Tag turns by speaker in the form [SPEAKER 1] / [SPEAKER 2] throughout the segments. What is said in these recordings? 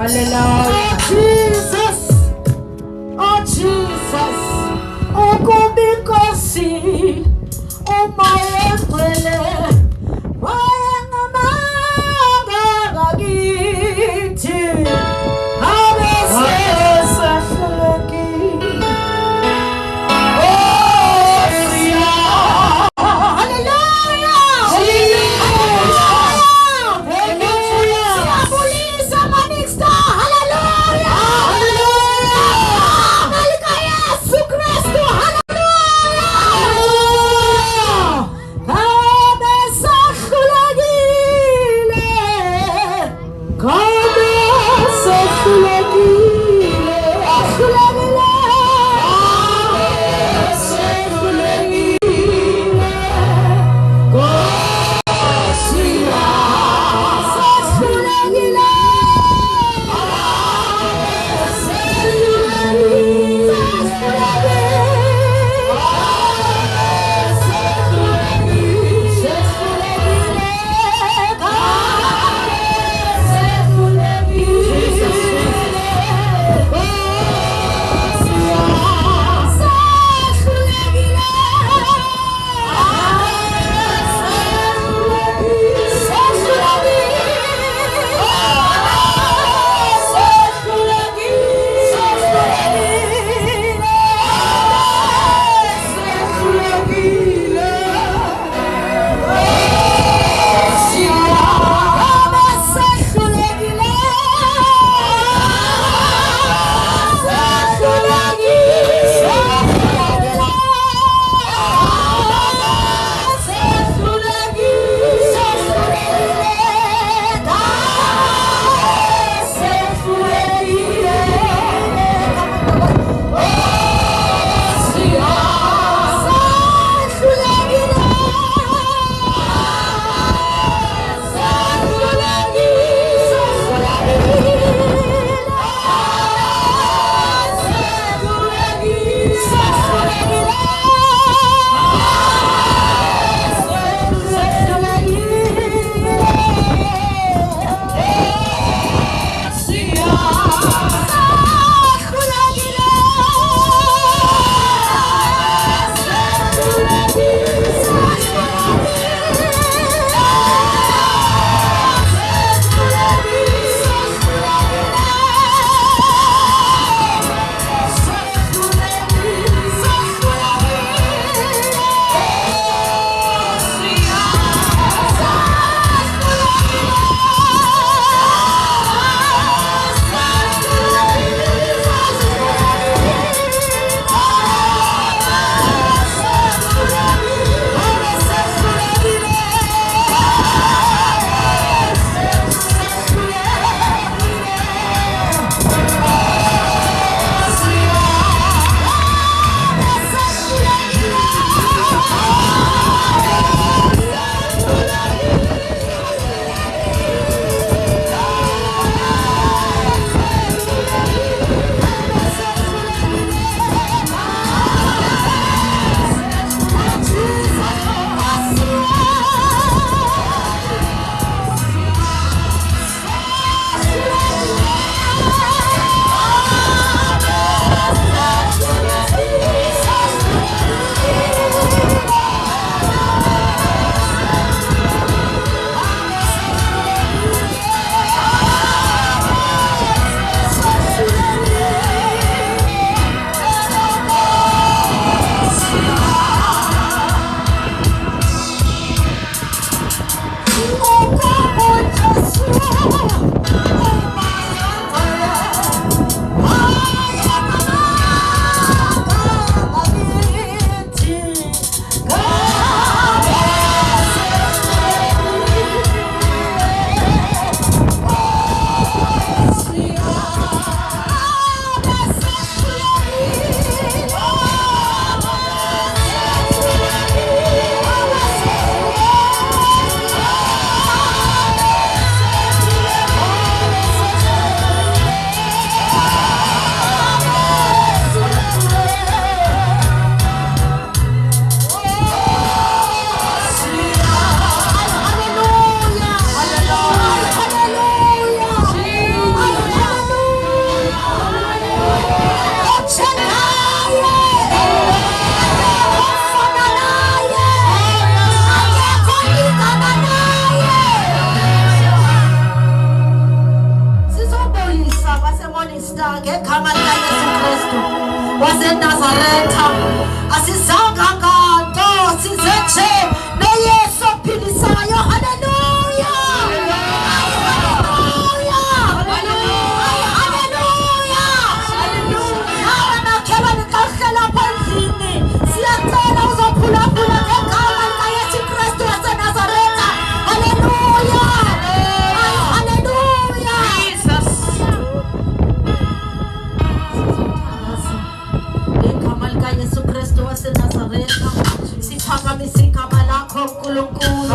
[SPEAKER 1] Hallelujah.
[SPEAKER 2] Jesus. Oh Jesus. Oh kubikosi. Oh my ekwele. Wayangamanga gagithi. Abesahleki. waseNazareta asizanga nganto sizeche neyesu ophilisayo. Haleluya, haleluya, haleluya, nawe nakhela nikahlela phandlini siyacela uzophulaphula ngegama likaYesu Kristu waseNazareta. Haleluya, haleluya, Jesus. Igama likaYesu Kristu waseNazareta siphakamise igama lakho uNkulunkulu.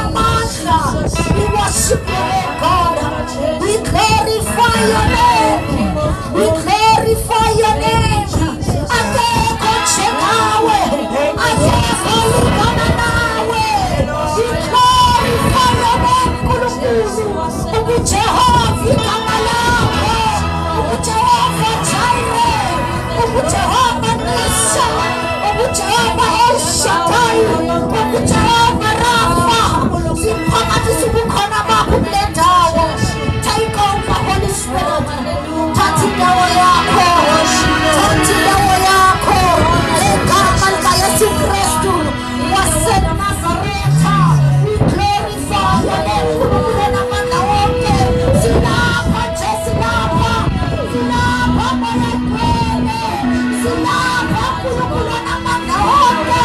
[SPEAKER 2] We worship you, God. We glorify your name. We glorify your name. Ateko chekawe, ateko lukananawe. We glorify your name, Kulukulu. Jehova kamalako, Jehova Jireh, Jehova Nisa, Jehova El Shaddai, Jehova Rapha. Siphakathi sibukhona bakho kule ndawo. Take over, Holy Spirit. Thatha indawo yakho, thatha indawo yakho. Ngegama likaYesu Kristu waseNazareta, we glorify your name. UNkulunkulu onamandla wonke. Silapha nje, silapha moya ngcwele, silapha uNkulunkulu onamandla wonke.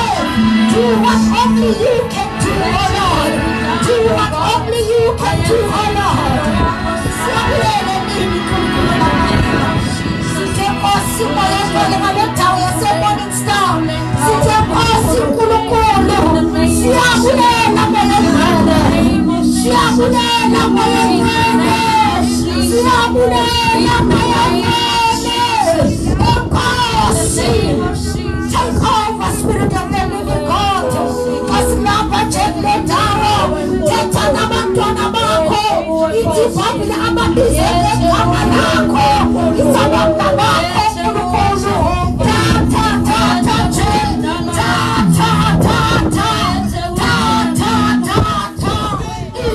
[SPEAKER 2] Do what only you can do, oh Lord. Do what only you can do, oh Lord. Siyabulele nini uNkulunkulu onamandla. Sithe Nkosi moya ngcwele ngale ndawo yase-Morning Star. Sithe Nkosi uNkulunkulu. Siyabulela moya ngcwele. Siyabulela moya ngcwele. Siyabulela moya ngcwele. Nkosi. Take over, Spirit of the living God. Asilapha nje kule ndawo. Thetha nabantwana bakho. Ithivabile ababize ngegama lakho. Izabanga bakho uNkulunkulu. Thatha nje. Thatha.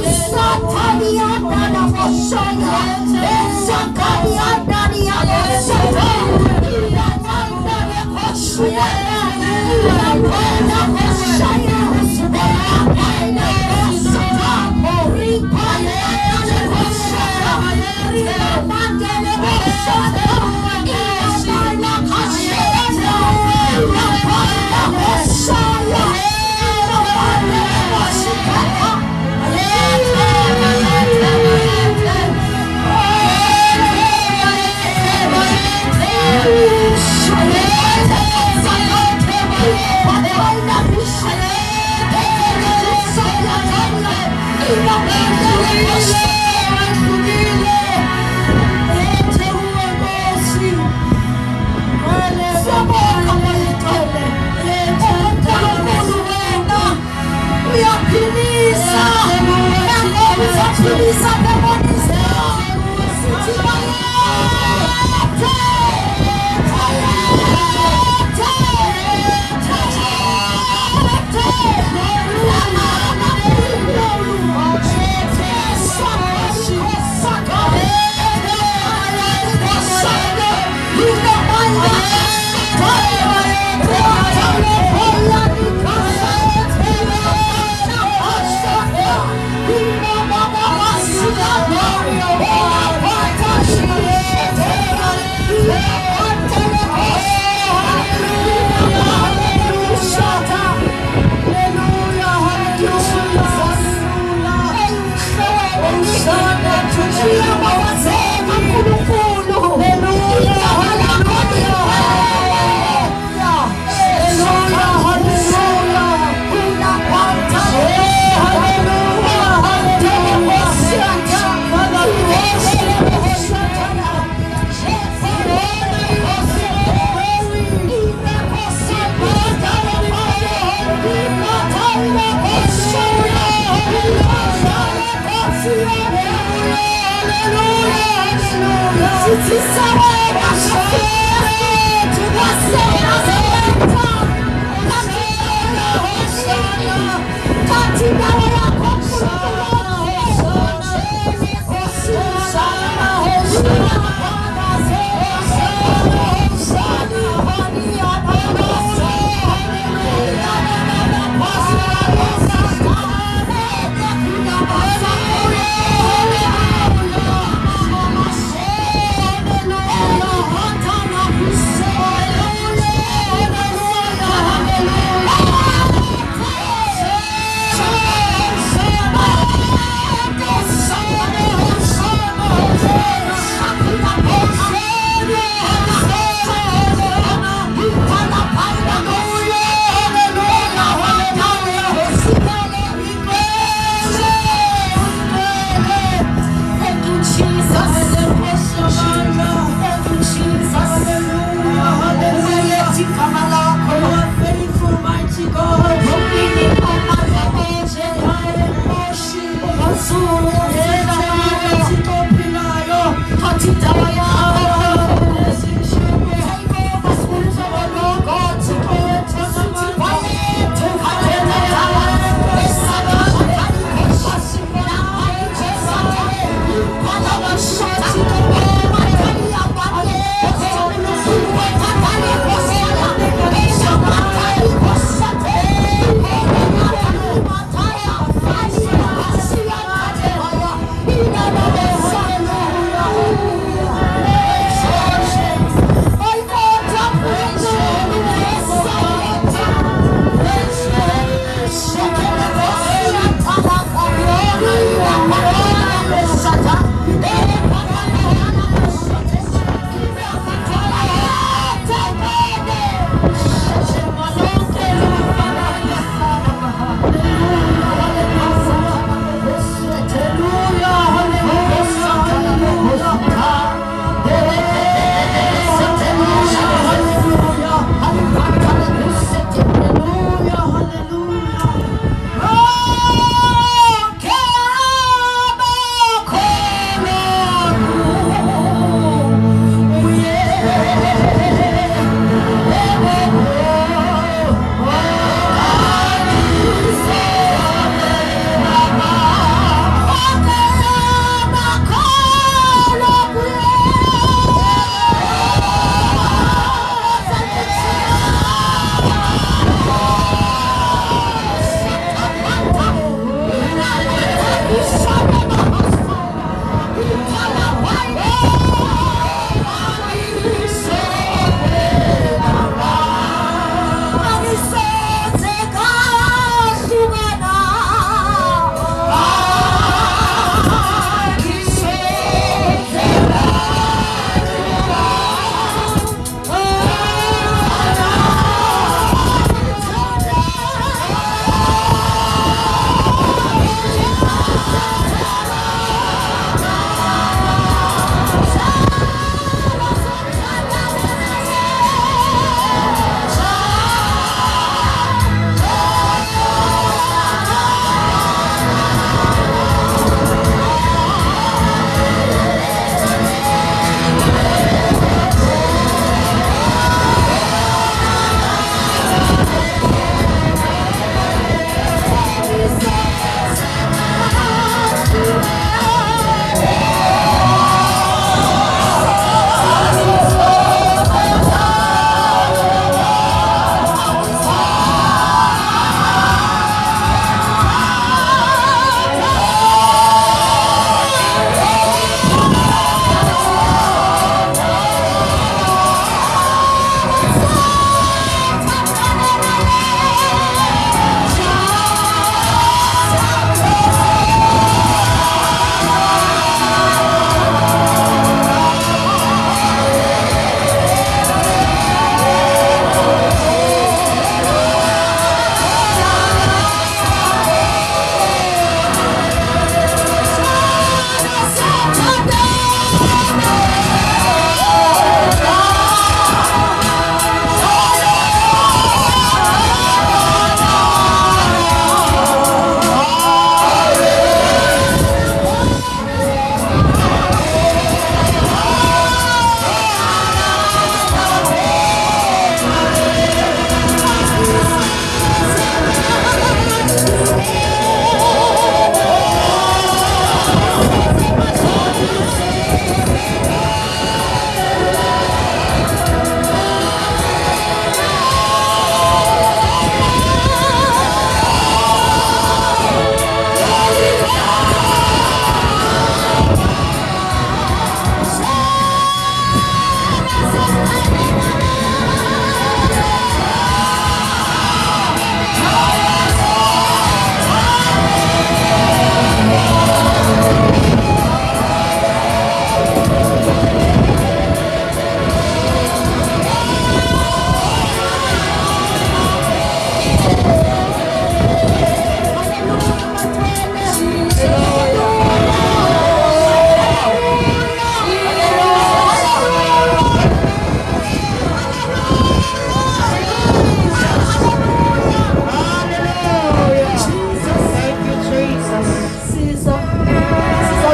[SPEAKER 2] Isathani yandana moshaya. Esakani yandani yamoshaya. Iyandana koshaya. Iyandana moshaya. Iyandana moshaya. Oripaya yandana moshaya.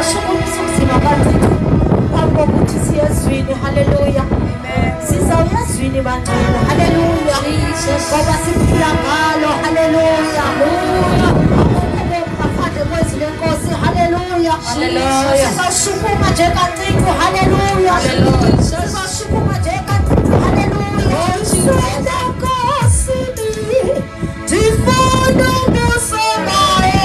[SPEAKER 2] sizawushukumisa umzimba kaThixo phambi kokuthi siye ezwini. Haleluya. Sizawuya ezwini bangcwele. Haleluya. Ngoba siphila ngalo. Haleluya. Ngaphandle kwezwi lenkosi. Haleluya. Sizawushukuma nje kaThixo. Haleluya. Sizawushukuma nje kaThixo. Haleluya. Senda nkosini ndifuna ubuso bayo.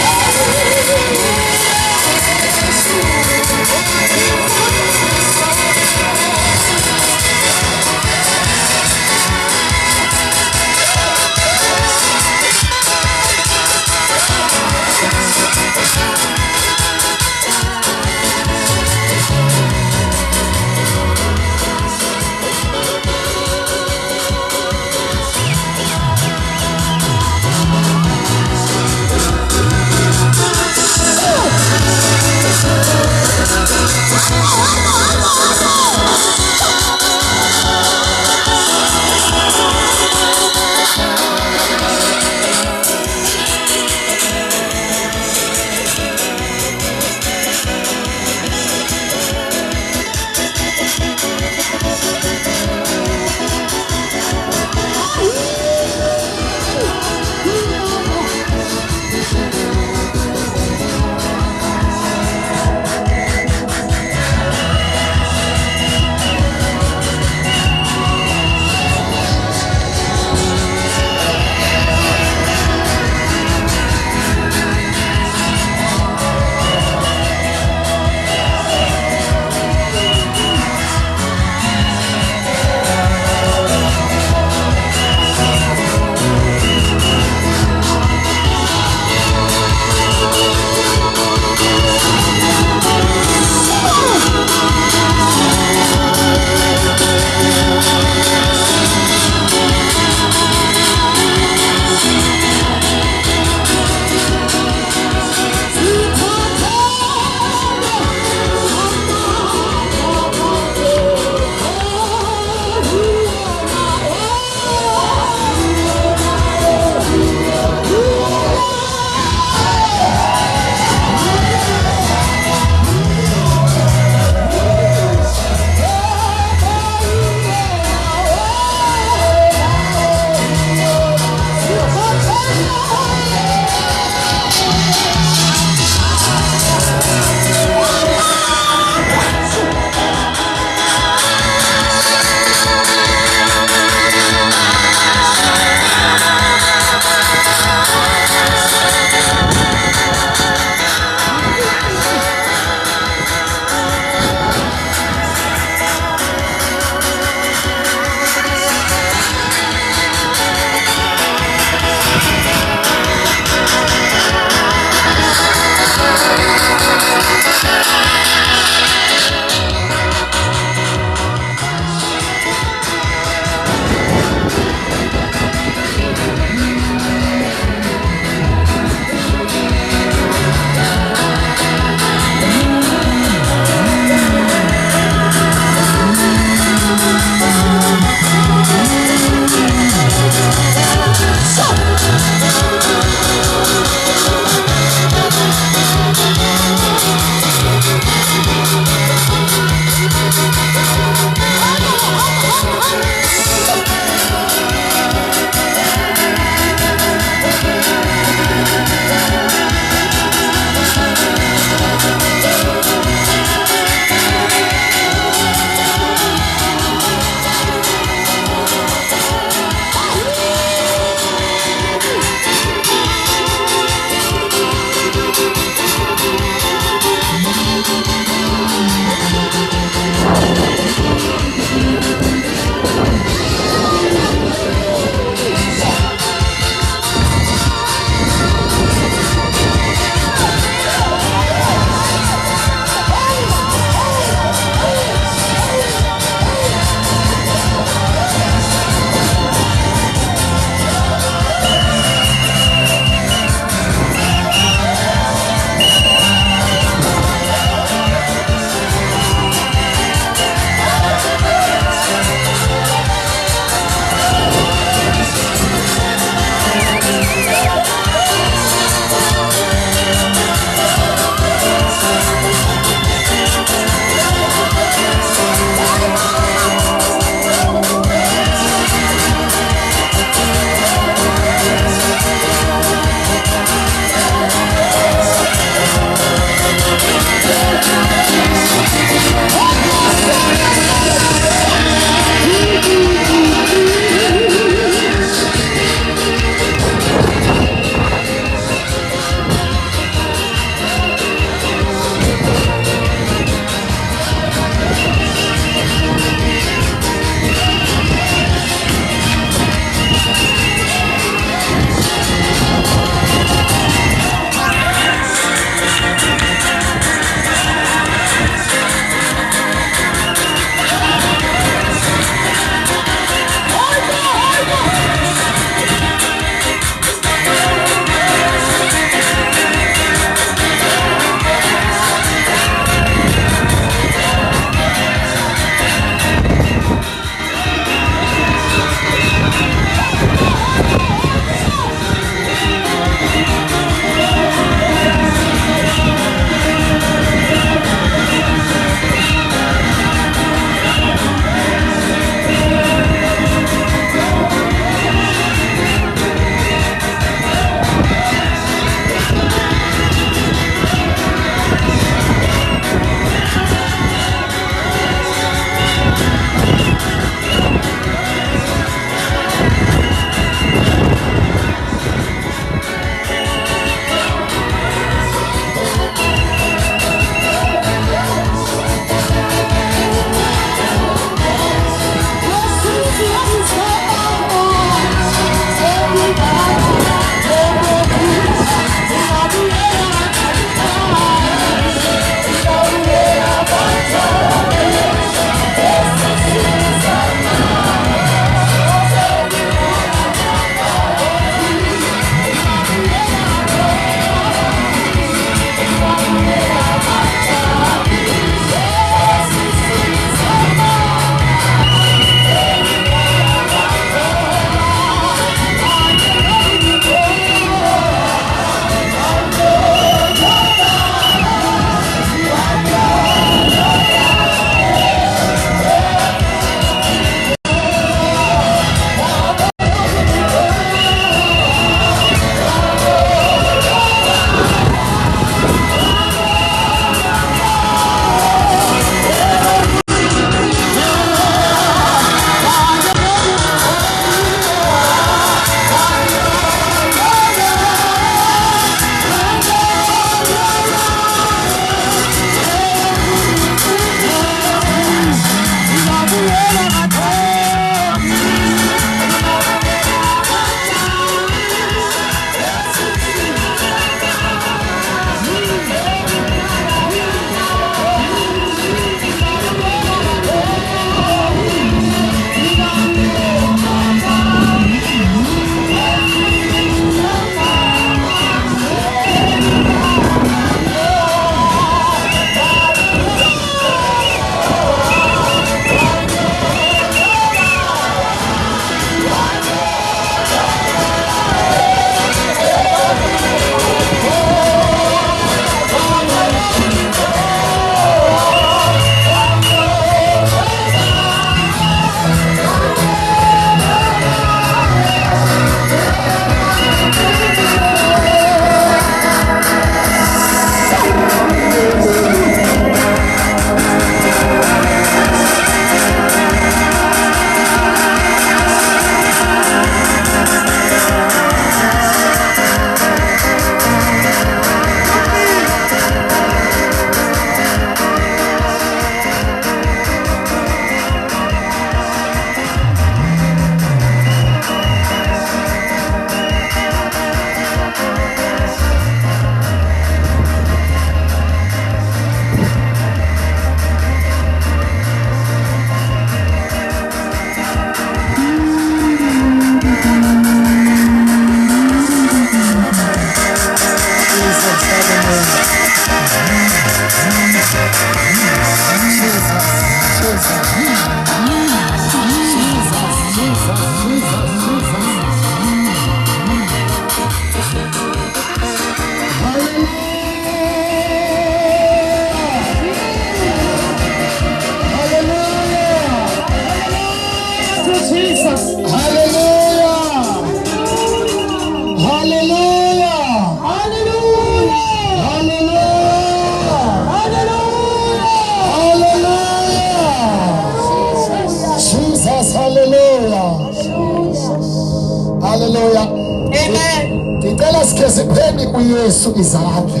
[SPEAKER 2] Amen.
[SPEAKER 1] Ngicela sikhe sipheni kuYesu izandla.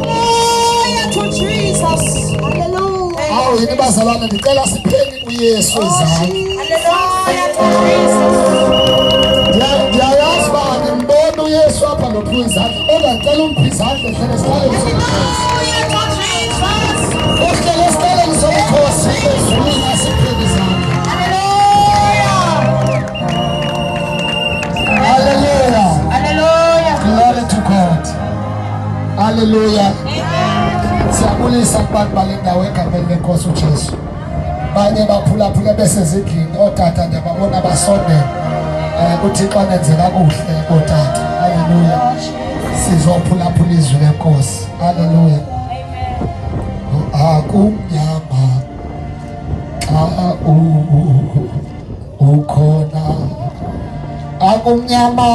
[SPEAKER 2] Hallelujah to Jesus. Hallelujah.
[SPEAKER 1] Awu yini bazalwane, ngicela sipheni kuYesu izandla.
[SPEAKER 2] Hallelujah to Jesus.
[SPEAKER 1] Ndiyayazi uba angimboni uYesu apha nophiwa izandla, kodwa ngicela umphi izandla ehlele esikaleni sobukhosi.
[SPEAKER 2] Hallelujah to Jesus.
[SPEAKER 1] Ehlele esikaleni sobukhosi ezulwini asipheni izandla. Hallelujah.
[SPEAKER 2] Hallelujah.
[SPEAKER 1] Glory to God. Hallelujah.
[SPEAKER 2] Amen.
[SPEAKER 1] Siyabulisa kubantu bale ndawo egameni lenkosi uJesu. Banye baphulaphula besezindlini, otata ndiyababona basondela. UThixo anenze kakuhle otata. Hallelujah. Sizophulaphula izwi lenkosi. Hallelujah. Akumnyama xa ukhona. Akumnyama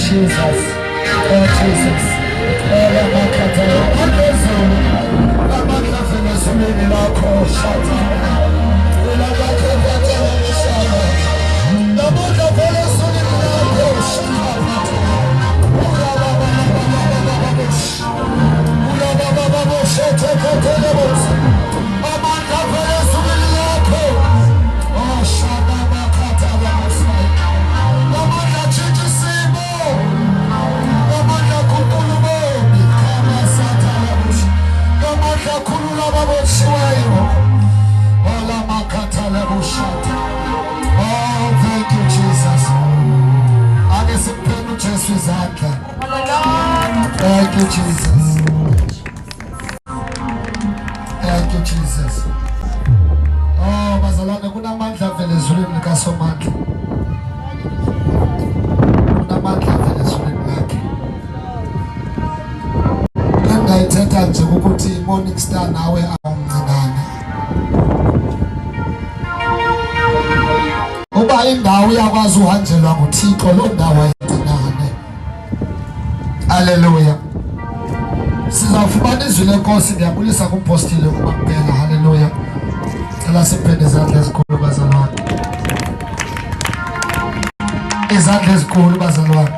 [SPEAKER 1] Jesus. Oh Jesus. Ela makatala amazulu. Amakafena sumini lakho shata. Ela makatala mishaba. Namuka vele sumini lakho shata. Ula baba shete katele bos. Amakafena sumini lakho. Oh shaba makatala mishaba. Namuka chichi simo. Namuka kukulubo. Kama satala bush. Namuka kulula babo shiwayo. Ola makatala bushata. Oh, thank you, Jesus. Angesipenu Jesu zake. Thank you, Jesus. Thank you, Jesus. Oh, bazalwane kunamandla vele ezulwini likaSomandla. Kunamandla vele ezulwini lakhe. Engayithetha nje ukuthi Morning Star nawe awumncinane. Uba indawo yakwazi uhanjelwa nguThixo lo ndawo ayincinane. Haleluya. Sizawufumana izwi lenkosi ngiyabulisa kumpostile kuMampela. Haleluya. Cela siphende izandla ezikhulu bazalwane. Izandla ezikhulu bazalwane.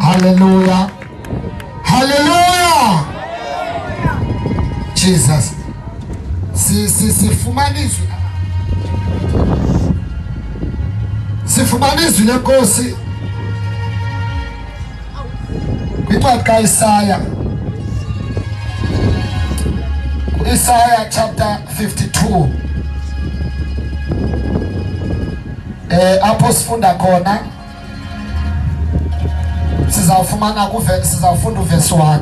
[SPEAKER 1] Haleluya. Haleluya. Jesus. Sifumana izwi. Sifumana izwi lenkosi. Kwicwadi kaIsaya. Isaiah chapter 52. Apho sifunda khona sizawufumana sizawufunda uverse 1.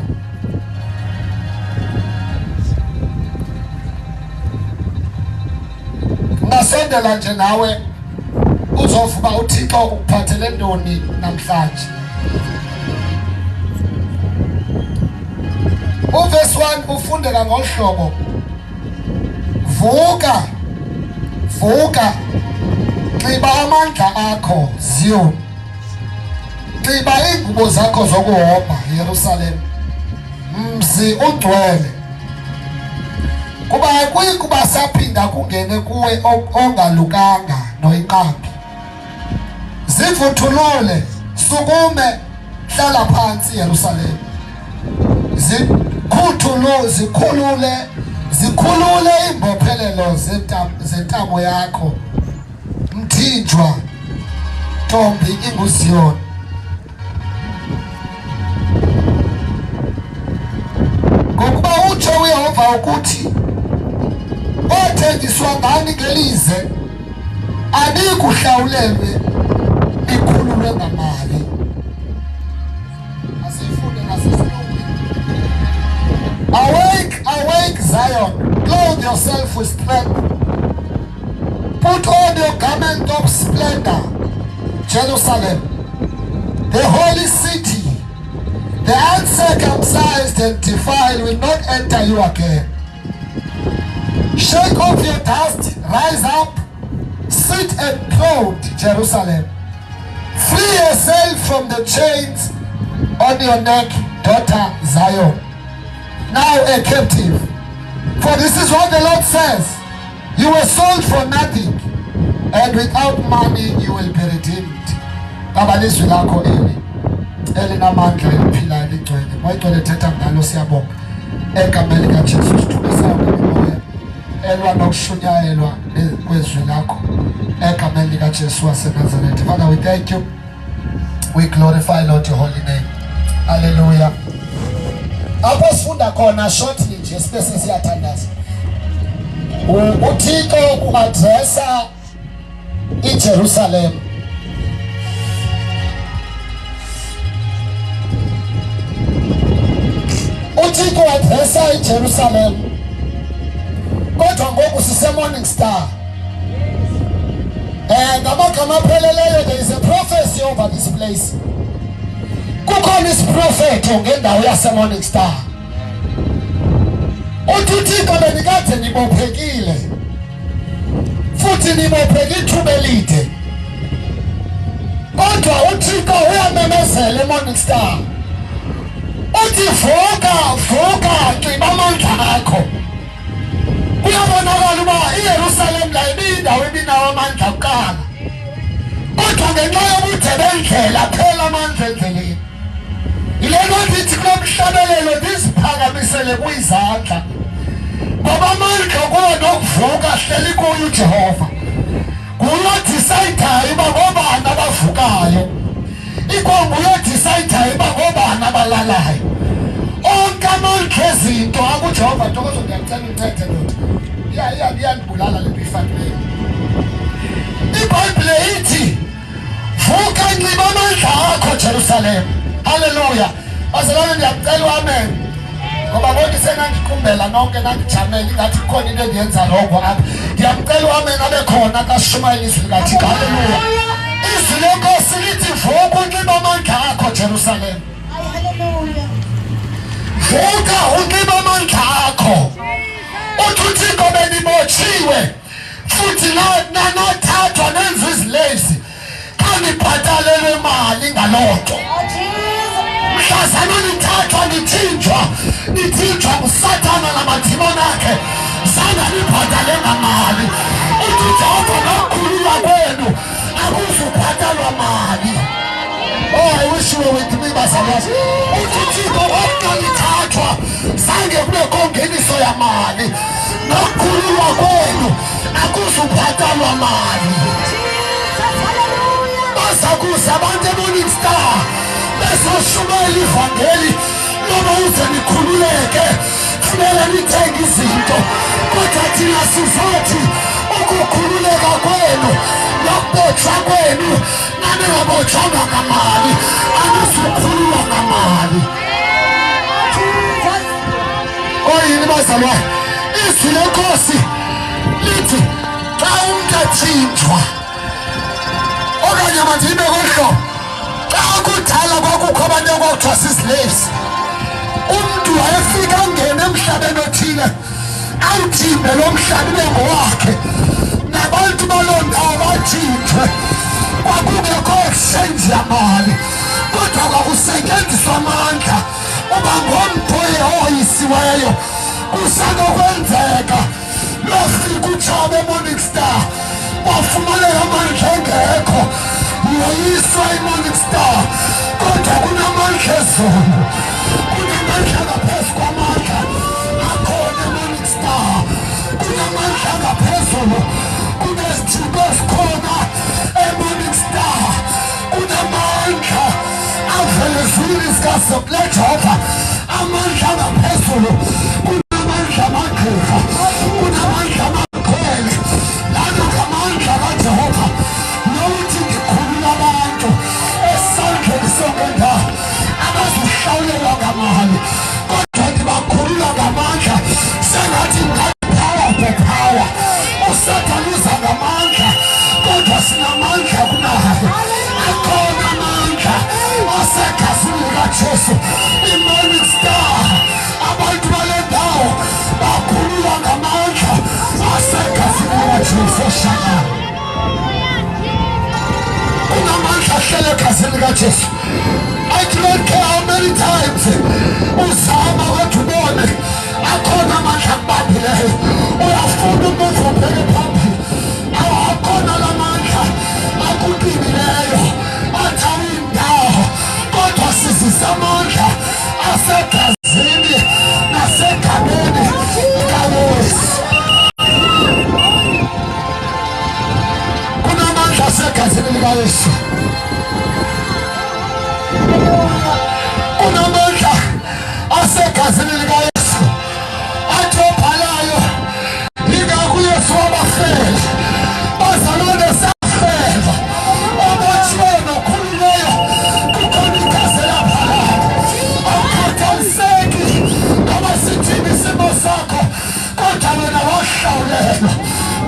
[SPEAKER 1] Ngasondela nje nawe uzovuba uThixo ukuphathele ntoni namhlanje. Uverse 1 ufundeka ngohlobo. Vuka, vuka, xiba amandla akho Zion. Xiba iingubo zakho zokuhomba Yerusalem. Mzi ungcwele. Kuba kuba saphinda kungene kuwe ongalukanga noyiqambi. Zivuthulule, sukume, hlala phansi Yerusalem. Zikhulule imbophelelo zentamo yakho. Mthinjwa, Ntombi inguZiyoni. Ngokuba utsho uYehova ukuthi othenjiswa ngani ngelize anikuhlawulelwe ikhululwe ngamali. Asifunde nasesinomini. Awake, awake Zion, clothe yourself with strength. Put on your garment of splendor, Jerusalem, the holy city. The uncircumcised and defiled will not enter you again. Shake off your dust, rise up, sit enthroned, Jerusalem. Free yourself from the chains on your neck, daughter Zion. Now a captive. For this is what the Lord says. You were sold for nothing, and without money you will be redeemed. Baba lizwi lakho elinamandla eliphilayo ligcwele. Moyigcwele thetha ngalo siyabonga. Egameni likaJesu sithulisa umoya elwa nokushunyayelwa kwezwi lakho. Egameni likaJesu waseNazaretha. Father, we thank you. We glorify, Lord, your holy name. Hallelujah. Apho sifunda khona shortly nje space siyathandaza. uThixo uadressa iJerusalem. uThixo uadressa iJerusalem. Kodwa ngoku sise Morning Star. Ngamagama apheleleyo, there is a prophecy over this place. Kukhona isiprofeto ngendawo yase Morning Star. uThixo benikade nibophekile. Futhi nibopheke ithuba elide. Kodwa uThixo uyamemezela eMorning Star uthi vuka xiba amandla akho. Kuyabonakala uba iYerusalem la ibindawo ebinawo amandla kuqala, kodwa ngenxa yobude bendlela phela amandla endleleni. Yile nto ndithi kulo mhlabelelo ndiziphakamisele kwizandla, ngoba amandla kuwo nokuvuka hleli kuyo uJehova. Nguye odisayidayo uba ngoobani abavukayo, ikwanguye odisayidayo uba ngoobani abalalayo. Onke amandla ezinto akuJehova. Ntokozo ndiyakucela uncede ndoda, iyandibulala le nto ifakileyo. iBhayibhile ithi vuka nxiba amandla akho Jerusalem. Haleluya. Bazalwane ndiyakucela amen, ngoba bonke senandiqumbela nonke nandijamele ingathi kukhona into endiyenza rongo apha. Ndiyamcela amen abe khona kashumayela izwi likaThixo. Haleluya. Izwi lenkosi lithi vuka unxiba amandla akho Jerusalem. Vuka unxiba amandla akho. Uthi uThixo benimotshiwe futhi nathathwa nenza izilezi, kanibhatalelwe imali ngaloo nto. Mhlazana nithathwa nithinjwa nguSathana namadimoni akhe, zanga nibhatale ngamali. Uthi uJehova nokukhululwa kwenu akuzubhatalwa mali. Oh, I wish you were with me, bazalwane. Uthi uThixo wonke nithathwa zange kubekho ngeniso yamali, nokukhululwa kwenu akuzubhatalwa mali. Bazakuza abantu eMorning Star bezoshumayela ivangeli loba uze nikhululeke, funeka nithenge izinto, kodwa thina sizothi ukukhululeka kwenu nokubotshwa kwenu naningabotshwanga ngamali, anizukhululwa ngamali. Oyini bazalwane, izwi lenkosi lithi xa umntu athinjwa, okanye mandibe kohlobo, xa kudala kwakukho abantu ekwakuthiwa si-slaves, umntu wayefika angene emhlabeni othile awuthimbe lo mhlaba ube ngowakhe, nabantu baloo ndawo bathinjwe. Kwakungekho exchange yamali, kodwa kwakusetyenziswa amandla uba ngomntu ohoyisiweyo. Kusanokwenzeka lofika uJobe eMorning Star wafumaneka amandla engekho, yoyiswa eMorning Star, kodwa kunamandla ezulu, kunamandla ngaphezu kwamandla akhona eMorning Star, kunamandla ngaphezulu kunezithixo ezikhona eMorning Star, kunamandla avela ezulwini zikaJehova, amandla ngaphezulu, kunamandla amagqirha, kunamandla amakhwele. Lana ngamandla kaJehova nokuthi ngikhulula abantu esandleni sonkendawo abazuhlawulelwa ngamali, kodwa ndibakhulula ngamandla. Sengathi power for power. uSathane uza ngamandla, kodwa sinamandla kunaye. Akhona amandla asegazini likaJesu. iMorning Star abantu bale ndawo bakhululwa ngamandla asegazini likaJesu. Kunamandla ahlele egazini likaJesu. I do not care how many times uzama kodwa ubone akhona amandla akubambileyo. Uyafuna umuva ubheke phambili, akhona la mandla akuqinileyo athawe indawo, kodwa sizisa amandla asegazini nasegameni likaYesu. Kunamandla asegazini likaYesu. Kunamandla asegazini likaYesu. Athi obhalayo ingakho uYesu wabafela, bazalwane safela, obotshiwe nokhululeyo kukhona igazi laphalayo. Awukhathaliseki ngoba sithini isimo sakho, kodwa wena wahlawulelwa.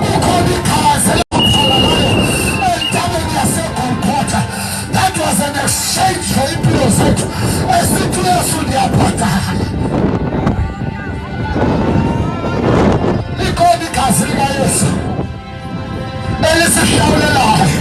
[SPEAKER 1] Kukhona igazi laphalayo entabeni yaseGolgotha. That was an exchange for impilo zethu. Esithi uYesu ndiyabhatala. Likhona igazi likaYesu elisihlawulelayo.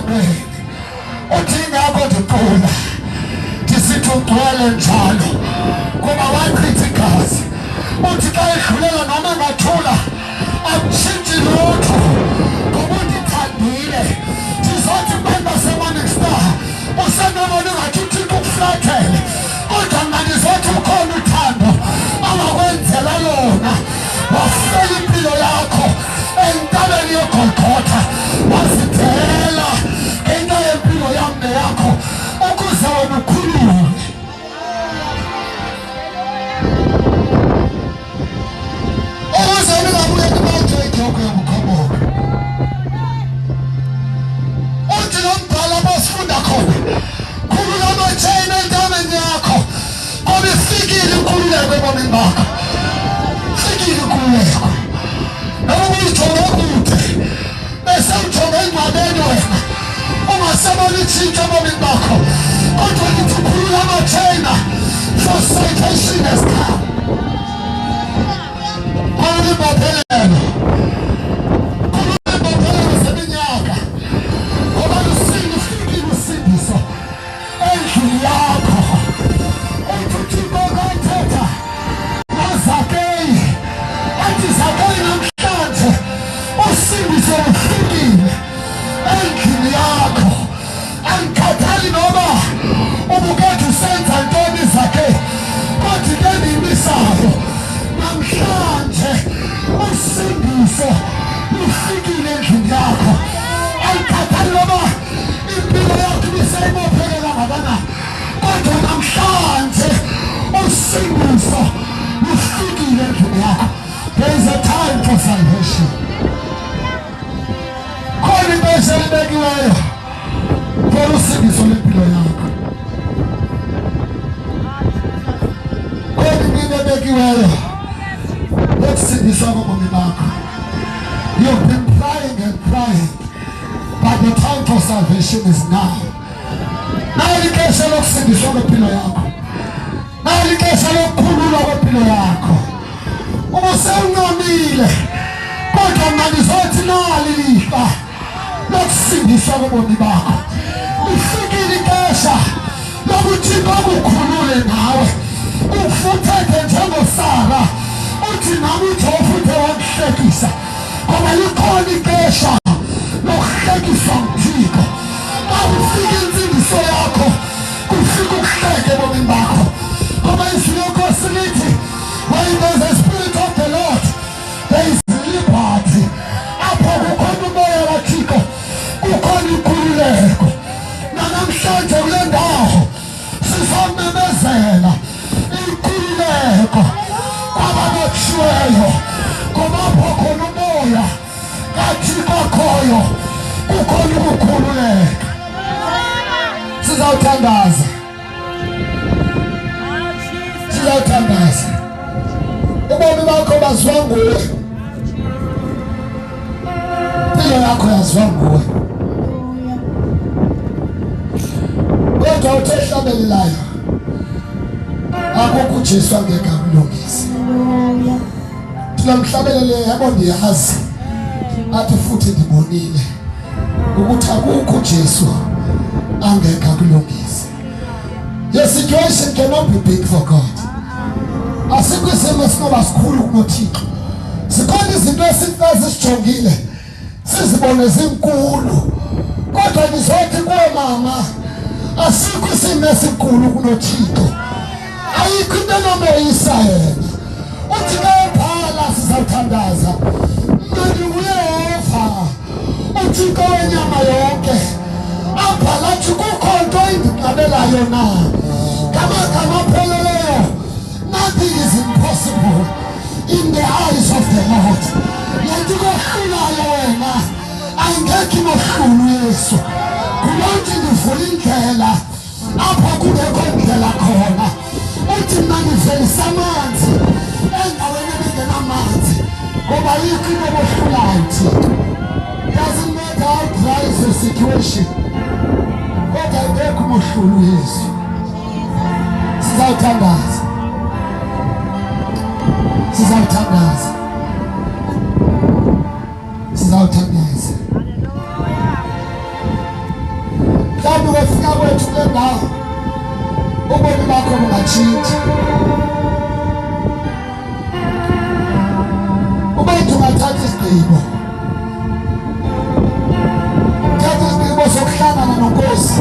[SPEAKER 1] emngcwabeni uthi ngapho ndiphula ndisithi ugcwele njalo ngoba wachitha igazi. Uthi xa edlulela noma engathula akutshintshi lutho ngoba undithandile. Ndizothi kubantu baseMorning Star usenobona ungathi uThixo ukuflathele, kodwa mna ndizothi ukhona uthando awakwenzela lona. Wafela impilo yakho entabeni yeGolgotha, wazidela ngenxa yempilo yami neyakho ukuze wena ukhululwe. Ukuze ningabuye nibanjwe ijogo yobukhomoka. Uthi nombhala abasifunda khona, khulula amatsheni entabeni yakho ngoba ifikile inkululeko ebomini bakho. Ifikile inkululeko. Noma uyijonge kude bese ujonge engcwabeni wena ungasabona itshintsho ebomini bakho, kodwa lithi ukhulula amatshena for salvation has come. Khulula imbophelelo, khulula imbophelelo zeminyaka ngoba ufikile usindiso endlini yakho. Uthi uThixo akathetha noZakeyi athi Zakeyi namhlanje usindiso ufikile endlini yakho. Angikhathali noma ubukade usenza ntoni Zakeyi, kodwa into endiyimisayo namhlanje usindiso lufikile endlini yakho. Angikhathali noma impilo yakho ibiseyimopheke kangakanani, kodwa namhlanje usindiso lufikile endlini yakho. There is a time for salvation. Khona into eselibekiweyo for usindiso lempilo yakho. Khona into ebekiweyo yokusindiswa kobomi bakho. You've been crying and crying, but the time for salvation is now. Nali ixesha lokusindiswa kwempilo yakho. Nali ixesha lokukhululwa kwempilo yakho. Ubusewuncamile, kodwa mna ndizothi nali lifa lokusindiswa kobomi bakho. Lifikile ixesha lokuthi bakukhulule nawe ufuthethe njengoSara. Uthi nami ujofuthe wakuhlekisa ngoba likhona ixesha lokuhlekiswa nguThixo. Xa kufika insindiso yakho kufika ukuhleka ebomini bakho ngoba izwi lenkosi lithi when there is a spirit of the Lord there is liberty. Apho kukhona umoya kaThixo kukhona inkululeko. Namhlanje kule ndawo sizomemezela inkululeko kwababotshiweyo ngoba apho khona umoya kaThixo akhoyo kukhona ukukhululeka. Sizawuthandaza, sizawuthandaza. Ubomi bakho baziwa nguwe, impilo yakho yaziwa nguwe, kodwa uthe ehlabelelayo akukho uJesu angeke akulungise. Thina mhlabelele yabo ndiyazi, athi futhi ndibonile ukuthi akukho uJesu angeke akulungise. Your situation cannot be big for God. Asikho isimo esinoba sikhulu kunoThixo. Zikhona izinto esisijongile sizibone zinkulu, kodwa ndizothi kuwe mama, asikho isimo esikhulu kunoThixo. Ayikho into enomoyisa yena. Uthi ngemphala sizawuthandaza, mna nguYehova uThixo wenyama yonke. Apha lathi kukho nto endiqabelayo na, ngamagama apheleleyo. Nothing is impossible in the eyes of the Lord. Yena kohlulayo wena ayingekho inohlulu Yesu. Kulonke ndivula indlela apha kungekho ndlela khona. Uthi mna ndivelisa amanzi endaweni ebingenamanzi ngoba yikho into kohlulayo Thixo. Doesn't matter how dry is the situation, kodwa ayingekho umohlulu Yesu. Sizawuthandaza, sizawuthandaza, sizawuthandaza. ndawo ubomi bakho bungatshintsha. Uba ungathatha isigqibo, thatha isigqibo sokuhlangana noNkosi.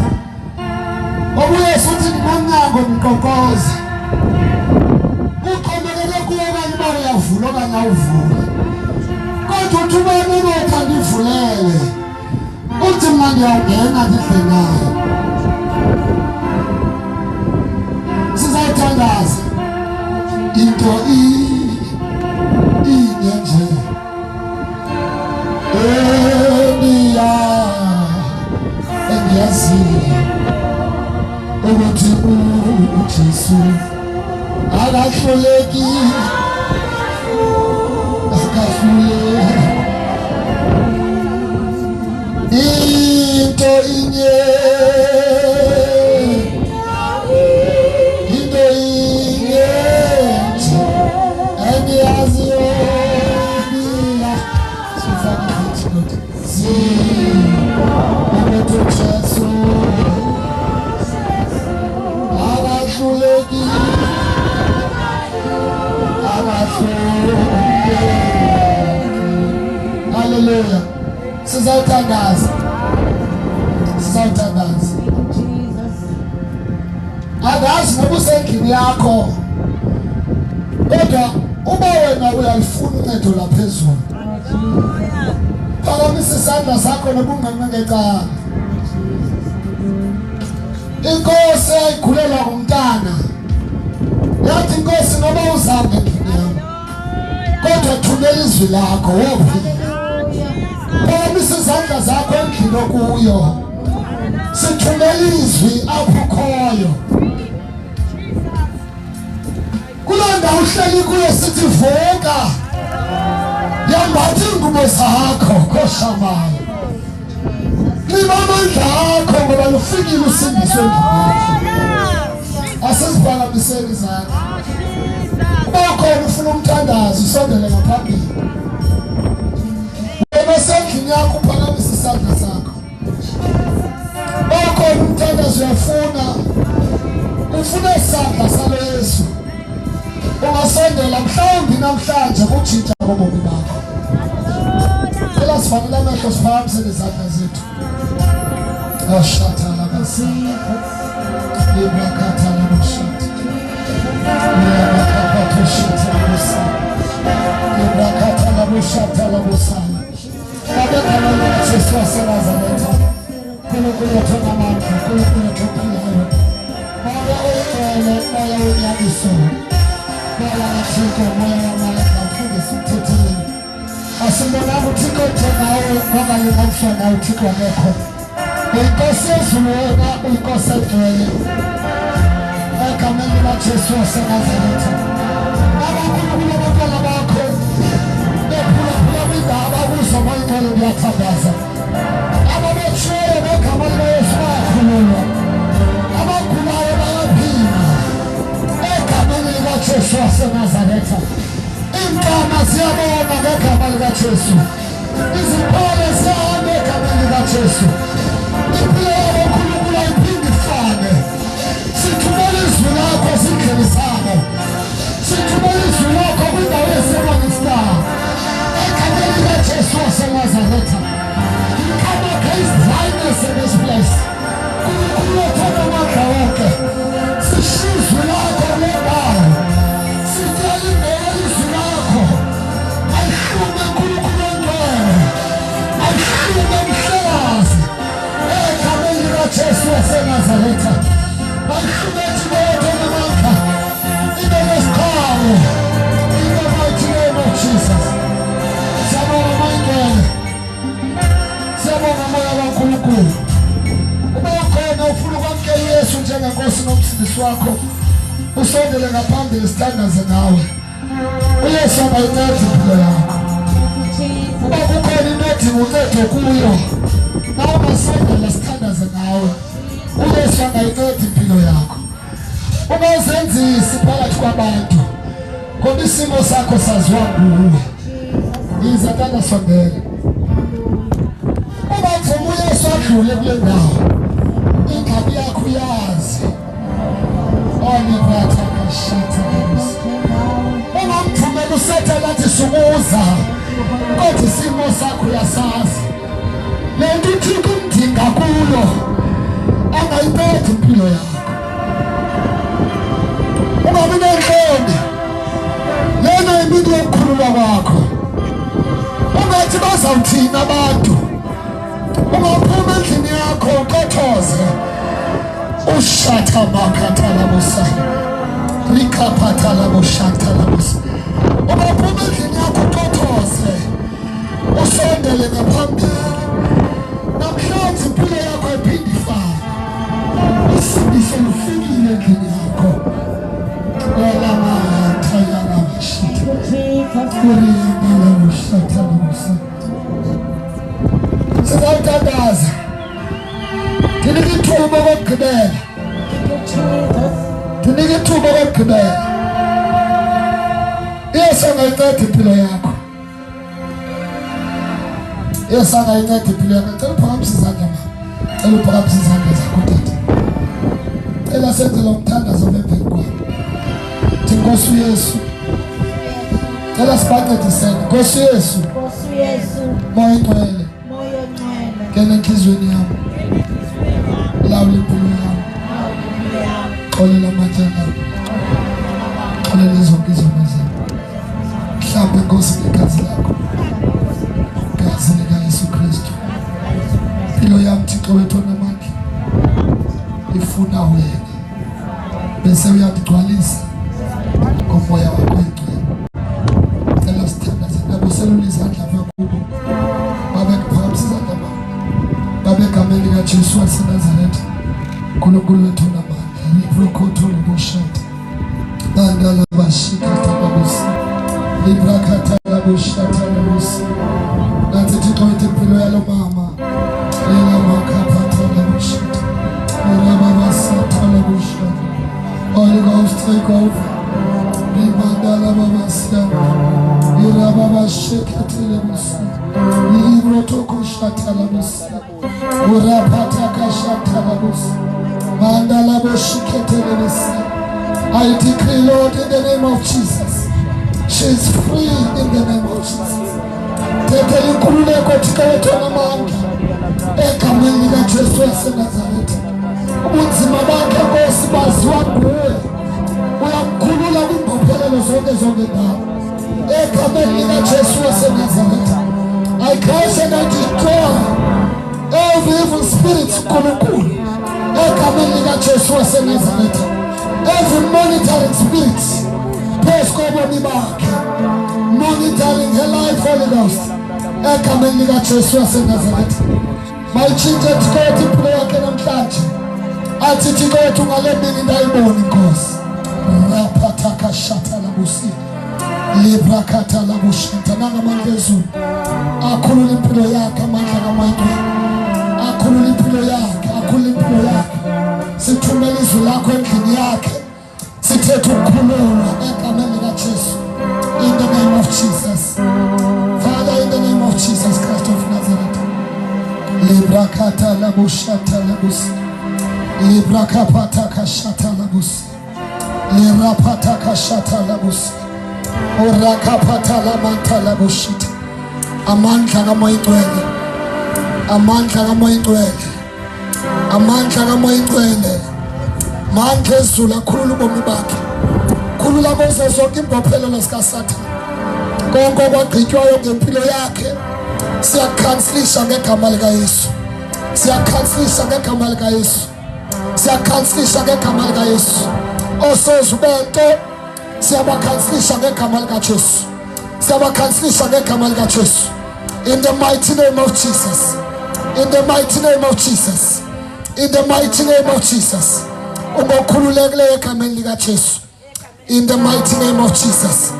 [SPEAKER 1] Uyesu uthi nomnyango niqoqoza. Uxhomekele kuwe okanye uba uyavula okanye awuvuli. Kodwa uthi uba unotha ndivulele, uthi mna ndiyawungena ndidle naye. Sizawuthandaza into inye nje endiyaziyo ukuthi uJesu akahluleki, into inye nje endiyaziyo ukuthi uJesu akahluleki. Hallelujah. Sizawuthandaza. Angazi noba usendlini yakho, kodwa uba wena uyalifuna uncedo laphezulu, phakamisa isandla sakho noba unganqengecala. Inkosi ayigulelwa ngumntana yathi inkosi noba uzame endlini yam, kodwa thumela izwi lakho wophila. Phakamisa izandla zakho endlini okuyo, sithumela izwi apho ukhoyo. Kuloo ndawo uhleli kuyo sithi vuka, yambatha iingubo zakho koshamayo, nxiba amandla akho ngoba lufikile usindiso endlini yakho. Asiziphakamiseni izandla. Uba ukhona ufuna umthandazo usondele ngaphambili. Wena osendlini yakho uphakamise isandla sakho. Uba ukhona umthandazo ufuna isandla salo Yesu, ungasondela mhlawumbi namhlanje kutshintsha kobomi bakho. Phela sifanele amehlo siphakamisele izandla zethu. Ashata labasa, ibrakata labushata, ibrakata labusa, ibrakata labushata labusa. Abeka lona Yesu waseNazareta, kulokuletha amandla, kulokuletha uphilo. Moya oyingcwele, moya wonyabiso, moya kaThixo, moya wamandla, mfundisi umthetheli. Asimbonanga uThixo njengawe, okanye namhla nawe uThixo ngekho. Uyinkosi yezulu wena, uyinkosi egcwele. Egameni likaJesu waseNazareta, abakhulukhulu abantwana bakho bephulaphula kwindaba kuzo moyingcwele ndiyathandaza. Ababetshiweyo ngegama likaYesu bayakhululwa, abagulayo bayaphila egameni likaJesu waseNazareta. Iinkama ziyabona ngegama likaJesu, iziphole ziyahamba egameni likaJesu. Impilo yabo uNkulunkulu ayiphinde ifane. Sithumela izwi lakho ezindlini zabo, sithumela izwi lakho kwindawo yaseManchester egameni likaJesu waseNazareta. We come against blindness in this place. uNkulunkulu othanda amandla wonke, sishiya izwi lakho kule ndawo, sityala imbewu izwi lakho. Ayihlume uNkulunkulu ongcwele, ayihlume Mhlekazi egameni likaJesu waseNazareta. Ayihlumethi bonke amandla, ibe nesiqhamo in the mighty name of Jesus. Siyabonga moyingcwele, siyabonga moya kaNkulunkulu. Uba ukhona ufuna ukwamkela uYesu njengenkosi nomsindisi wakho, usondele ngaphambili sithandaze nawe. uYesu angayinceda impilo yakho. Uba kukhona into edinga uncedo kuyo, nawe ungasondela sithandaze nawe. uYesu angayinceda impilo yakho. Ungazenzisi phakathi kwabantu ngoba isimo sakho saziwa nguwe. Yiza tata sondela. Uba mvumo uYesu adlule kule ndawo, ingxaki yakho uyazi oliphatha kashita ungamthumela uSathane athi sukuza kodwa isimo sakho uyasazi lento uThixo umdinga kulo angayibetha impilo yakho ungabi nenhloni lena impilo yokukhuluma kwakho ungathi bazawuthina abantu ungaphuma endlini yakho uqothoze ushata makathala musa likaphathala bushathala musa ungaphuma endlini yakho uqothoze usondele ngaphambili namhlanje impilo yakho iphinde ifane isibise lufikile endlini yakho wela mathayala bashita kuriyana bushathala musa sizawuthandaza ndinika ithuba kokugqibela ndinika ithuba kokugqibela Yesu angayinceda impilo yakho Yesu angayinceda impilo yakho cela uphakamisa izandla mama cela uphakamisa izandla zakho tata cela senzela umthandazo bephezu kwakho thi Nkosi uYesu cela sibancediseni Nkosi uYesu moya ingcwele ngena enhlizweni yami lawula impilo yami xolela amajana xolela zonke izono zami mhlawumbe Nkosi ngegazi lakho gazi likaYesu Kristu impilo yami Thixo wethu onamandla ifuna wena bese uyadigcwalisa ngomoya wakho oyingcwele cela sithandaze nabo selula izandla zakubo babekuphakamisa izandla bakho babegameni kaJesu waseNazaretha uNkulunkulu wethu onamandla liprokotho lobushata bandala bashikata babusi librakata labushata labusi nathi Thixo wethu impilo yalo mama lela makaphatha labushata Rababasata labushata Holy Ghost take over Libandala babasia Irababashikata labusi Librotoko shata labusi Urapataka shata labusi Mandala boshikata labusi I decree, Lord, in the name of Jesus, she is free in the name of Jesus. Tekeli kululeko tikawethu namandla egameni likaJesu waseNazaretha. Ubunzima bakhe Nkosi baziwa nguwe. Uyamkhulula kwimbophelelo zonke ndawo. Egameni likaJesu waseNazaretha. I curse and I destroy every evil spirit Nkulunkulu. Egameni likaJesu waseNazaretha. Every monitoring spirit, monitoring her life, Holy Ghost. Egameni likaJesu waseNazaretha. Mayitshintshe Thixo wethu impilo yakhe namhlanje. Athi Thixo wethu ngale mini ndayibona Nkosi. Raphathaka shata labusi. Librakata labushata nangamandla ezulu. Akhulula impilo yakhe amandla kaMayincwele. Akhulula impilo yakhe, akhulula impilo yakhe. Sithumela izwi lakho endlini yakhe. Sithethe ukukhululwa egameni likaJesu. In the name of Jesus. Father, in the name of Jesus Christ of Nazareth. Librakata labushata labusi. Librakapataka shata labusi. Lirapataka shata labusi. Urakapata lamanta labushita. Amandla kaMayincwele. Amandla kaMayincwele. Amandla kaMayincwele. Mandla ezulu akhulula ubomi bakhe. Khulula kuzo zonke imbophelelo zikaSathane. Konke okwagqitywayo ngempilo yakhe siyakhanselisha ngegama likaYesu. Siyakhanselisha ngegama likaYesu. Siyakhanselisha ngegama likaYesu. Osoze ubento siyabakhanselisha ngegama likaJesu. Siyabakhanselisha ngegama likaJesu. In the mighty name of Jesus. In the mighty name of Jesus. In the mighty name of Jesus. Ungokhululekileyo egameni likaJesu. In the mighty name of Jesus.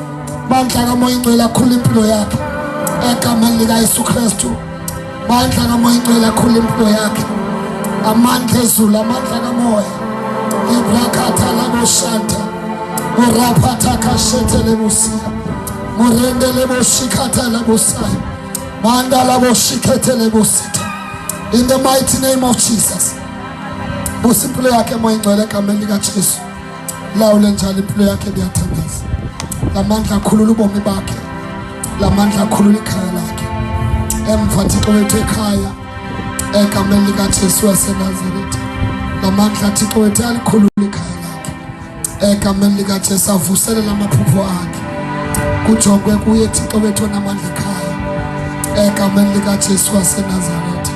[SPEAKER 1] Mandla kaMayincwele akhulula impilo yakhe egameni likaYesu Kristu. Mandla kaMayincwele akhulula impilo yakhe. Amandla ezulu, amandla kamoya. Ibrakata laboshanta. Urapataka shete lebusia. Murende leboshikata lebusai. Manda laboshikete lebusita. In the mighty name of Jesus. busa impilo yakhe moya ingcwele egameni likaJesu. Lawule njalo impilo yakhe ngiyathandaza. Lamandla akhulula ubomi bakhe. Lamandla akhulula ikhaya lakhe. Emva Thixo wethu ekhaya egameni likaJesu waseNazaretha. Lamandla Thixo wethu alikhulula ikhaya lakhe. Egameni likaJesu avuselela amaphupho akhe. Kujongwe kuye Thixo wethu onamandla ekhaya. Egameni likaJesu waseNazaretha.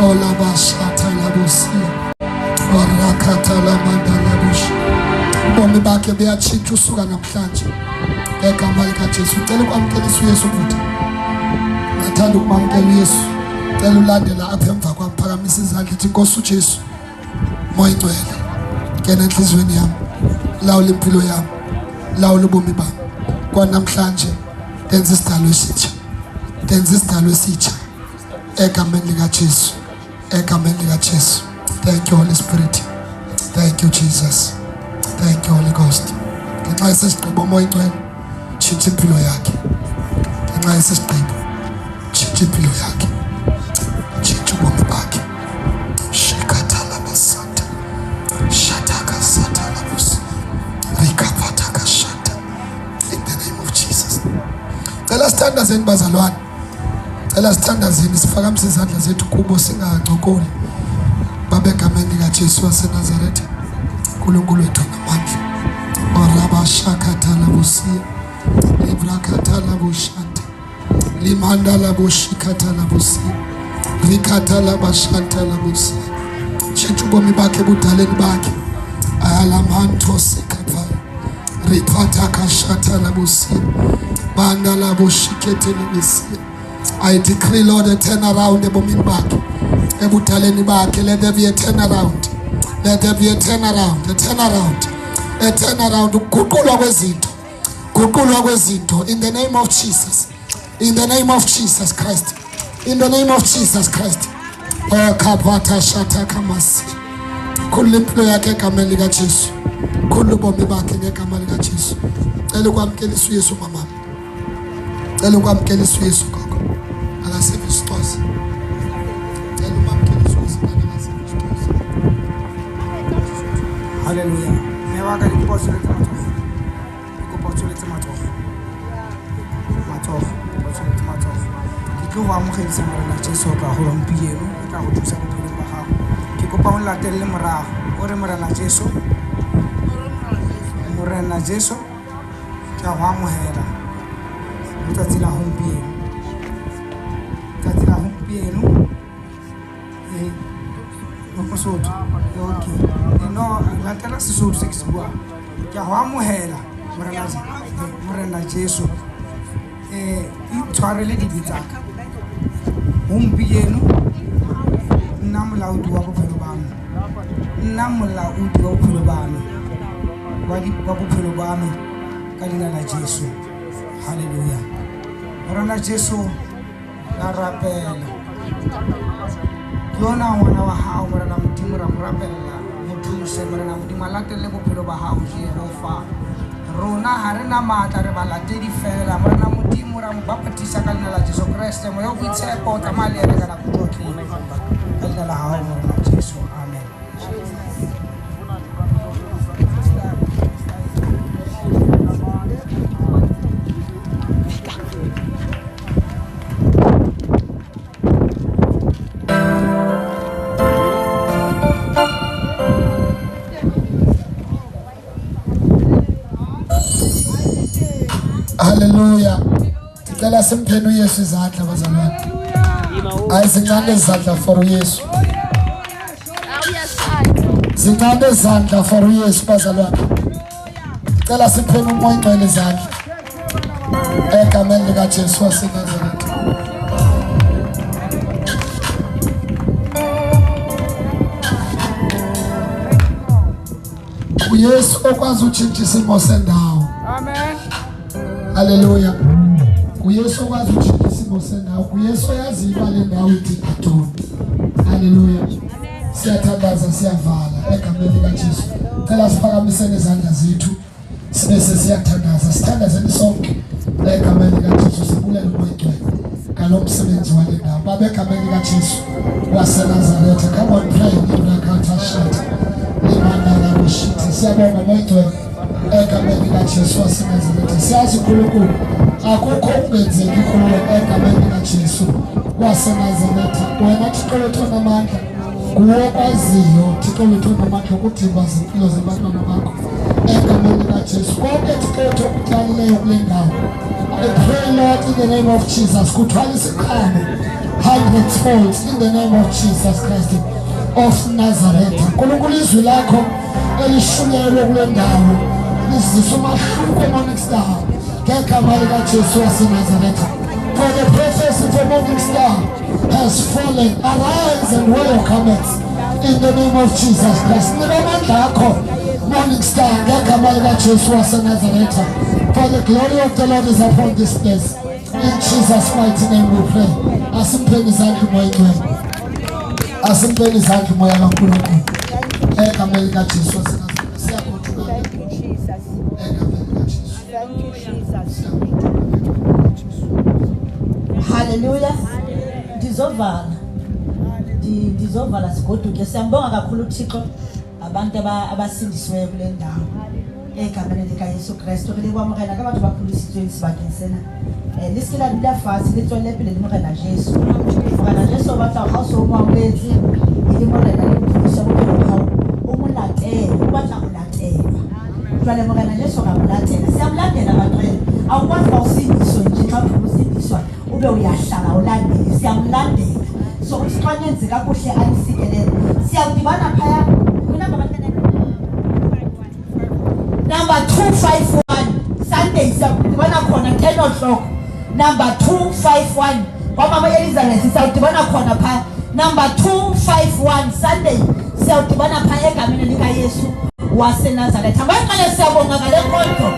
[SPEAKER 1] Olabashata labusia. Orakata lamanda labushi. Ubomi bakhe buyatshintsha usuka namhlanje. Egama likaJesu. Ucela ukwamkelisa uYesu futhi. Ngathanda ukwamkela uYesu. Cela ulandela apha emva kwami, phakamisa izandla ethi Nkosi uJesu. Moya ingcwele. Ngena enhlizweni yami. Lawula impilo yami. Lawula ubomi bami. Kwanamhlanje denza isidalo esitsha. Denza isidalo esitsha. Egameni likaJesu. Egameni likaJesu. Thank you Holy Spirit. Thank you Jesus. Thank you Holy Ghost. Ngenxa yesigqibo moya ingcwele. Tshintsha impilo yakhe. Ngenxa yesigqibo. Tshintsha impilo yakhe. Tshintsha ubomi bakhe. Shikatala basata. Shataka satala bus. Rikapataka shata. In the name of Jesus. Cela sithandazeni bazalwane. Cela sithandazeni sifakamise izandla zethu kubo singancokoli. Baba egameni likaJesu waseNazaretha. uNkulunkulu wethu namandla. Oraba shakatala busia. Librakatala bushanta. Limandala bushikatala busia. Rikatala bashantala busia. Tshintsha ubomi bakhe budaleni bakhe. Ayalamanto sekaphala. Ripata kashatala busia. Bandala bushiketele busia. I decree Lord a turn around ebomini bakhe. Ebudaleni bakhe, let there be a turn around. Let there be a turn around, a turn around, a turn around. Guqulwa kwezinto. Guqulwa kwezinto in the name of Jesus. In the name of Jesus Christ. In the name of Jesus Christ. Oh kapata shata kamasi. Khulula impilo yakhe egameni likaJesu. Khulula ubomi bakhe ngegama likaJesu. Cela ukwamkelisa uYesu mama. Cela ukwamkelisa uYesu gogo. Akaseve isixhosa. Cela ukwamkelisa uYesu akaseve isixhosa.
[SPEAKER 3] Hallelujah. Mewaka liphoso lethu mathofu. Mathofu. Ke go amogela morena Jesu ka go rompieno e ka go thusa bophelo ba gago. Ke kopa o latelle morago o re morena Jesu ka go amogela letsatsi la gompieno. Letsatsi la gompieno Mosotho. Okay. No, latela Sesotho se ke se buang. Ke go amogela morena Jesu. Itshwarele dibitsaka. Gompieno nna molaodi wa bophelo ba me. Nna molaodi wa bophelo ba me. Wa bophelo ba me ka leina la Jesu. Hallelujah. Morena Jesu la rapela. Yona ngwana wa hao morena Modimo ra mo rapella. Mothuse morena Modimo a latelle bophelo ba hao Jehova. Rona ha re na matla re balatedi fela morena Modimo ra mo bapatisa ka leina la Jesu Kriste mo yo boitshepo tsamaya le ene ka nako tsotlhe. Ka leina la hao morena Jesu. Amen.
[SPEAKER 1] Hallelujah. Ticela simpheni uYesu izandla bazalwane. Ayizincane izandla for uYesu. Zincane izandla for uYesu bazalwane. Ticela simpheni umoya ingcwele izandla. Egameni likaJesu waseNazaretha. uYesu okwazi utshintsha isimo sendawo.
[SPEAKER 3] Amen.
[SPEAKER 1] Hallelujah. uYesu okwazi utshintsha isimo sendawo. uYesu yazi imali endawo ithi atone. Hallelujah. Siyathandaza siyavala egameni likaJesu. Cela siphakamiseni izandla zethu. Sibe sesiyathandaza. Sithandazeni sonke egameni likaJesu. Sibulele umoya ingcwele. nalo msebenzi wale ndawo. Baba egameni likaJesu waseNazaretha, come on pray ibrakatashata imandala kushithi. Siyabonga modwe egameni likaJesu waseNazaretha. Siyazi uNkulunkulu akukho okungenzeki kuwe egameni likaJesu waseNazaretha. Wena Thixo wethu onamandla, nguwe okwaziyo Thixo wethu onamandla ukudimba izimpilo zabantwana bakho egameni likaJesu. Konke Thixo wethu okutyalileyo kule ndawo, I pray Lord in the name of Jesus, kuthwalisa iqhamu hundredfold in the name of Jesus Christ of Nazareth. Nkulunkulu izwi lakho elishulelwe kule ndawo lizisa umahluko Morning Star ngegama likaJesu waseNazaretha. For the prophecy for Morning Star has fallen. Arise and wear your garments in the name of Jesus Christ. Nika amandla akho Morning Star ngegama likaJesu waseNazaretha. For the glory of the Lord is upon this place. In Jesus' mighty name we pray. Asimpeni izandla moya ngcwele. Asimpeni izandla moya kaNkulunkulu. Egama likaJesu waseNazaretha. Siyakhuthuka.
[SPEAKER 2] Thank you, Jesus.
[SPEAKER 1] Egama likaJesu.
[SPEAKER 2] Thank you, Jesus. Hallelujah. Ndizovala sigoduke. Siyambonga kakhulu uThixo abantu abasindisiweyo kule ndawo. Egameni likaYesu Kristu ke lekwamukela ka batho ba phulisitsweng sebakeng sena. Liskela dula fatshe le tswele pele le morena Jesu. Morena Jesu ba tla ga so mo ametse le morena le phulisa mo pele ga o mo latela, o batla go latela. Jwale morena Jesu ga mo latela. Siyamlandela batho. Awukwazi ba usindiswe nje xa usindiswa ube uyahlala ulandele. Siyamlandela. So usixwanyenze kakuhle ayisikelele. Siyadibana phaya Number 251 Sunday siyadibana khona 10 o'clock. Number 251 kwaMama Elizabeth siyadibana khona pha. Number 251 Sunday siyadibana pha egameni likaYesu waseNazaretha. Manje siyabonga ngale nkonzo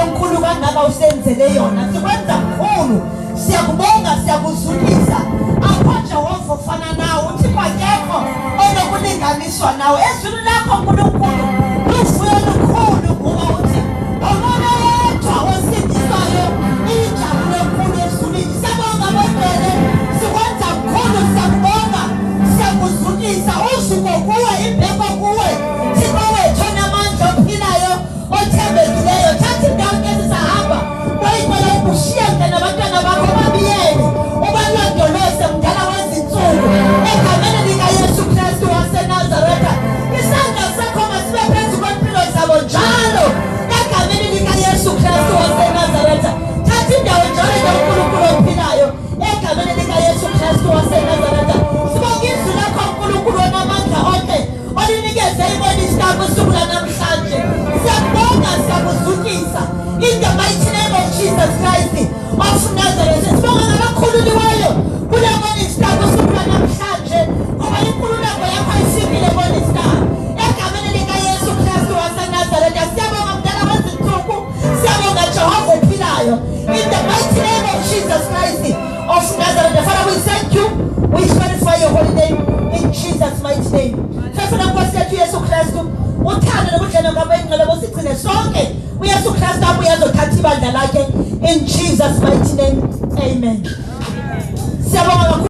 [SPEAKER 2] enkulu kangaka usenzele yona. Sikwenza kukhulu. Siyakubonga, siyakuzulisa. Apho Jehova ufana nawe uthi kwakekho onokulinganiswa nawe. Ezulu lakho uNkulunkulu luvuyo lukhulu kuba uthi omona yedwa osindisayo ijabule enkulu ezulwini. Siyabonga bonke, sikwenza kukhulu, siyakubonga, siyakuzulisa. Usuku kuwe, imbeko kuwe, Thixo wethu onamandla ophilayo othembekileyo. Thatha indawo ezisahamba bayicela ukushiya nabantwana bakho babiyele ubalondoloze mdala wezinsuku egameni likaYesu Kristu waseNazaretha. Isandla sakho masibe phezu kwempilo zabo njalo egameni likaYesu Kristu waseNazaretha. Thatha indawo njalo yoNkulunkulu ophilayo egameni likaYesu Kristu waseNazaretha. Sibonga izwi lakho uNkulunkulu onamandla onke olinikeze iMorning Star kusuku lanamhlanje. Siyabonga, siyakuzulisa in the mighty name of Jesus Christ of Nazareth. Sibonga ngabakhululiweyo kule Morning Star kusuku lanamhlanje ngoba inkululeko yakho ifikile Morning Star egameni likaYesu Kristu waseNazaretha. Siyabonga mdala wezinsuku, siyabonga Jehova ophilayo in the mighty name of Jesus Christ of Nazareth. Father, we thank you, we glorify your holy name in Jesus mighty name. Sifuna Nkosi yethu Yesu Kristu uthando nobudlelwano ngabengcwele bosigcine sonke uYesu Kristu abuye azothatha ibandla lakhe in Jesus mighty name. Amen. Siyabonga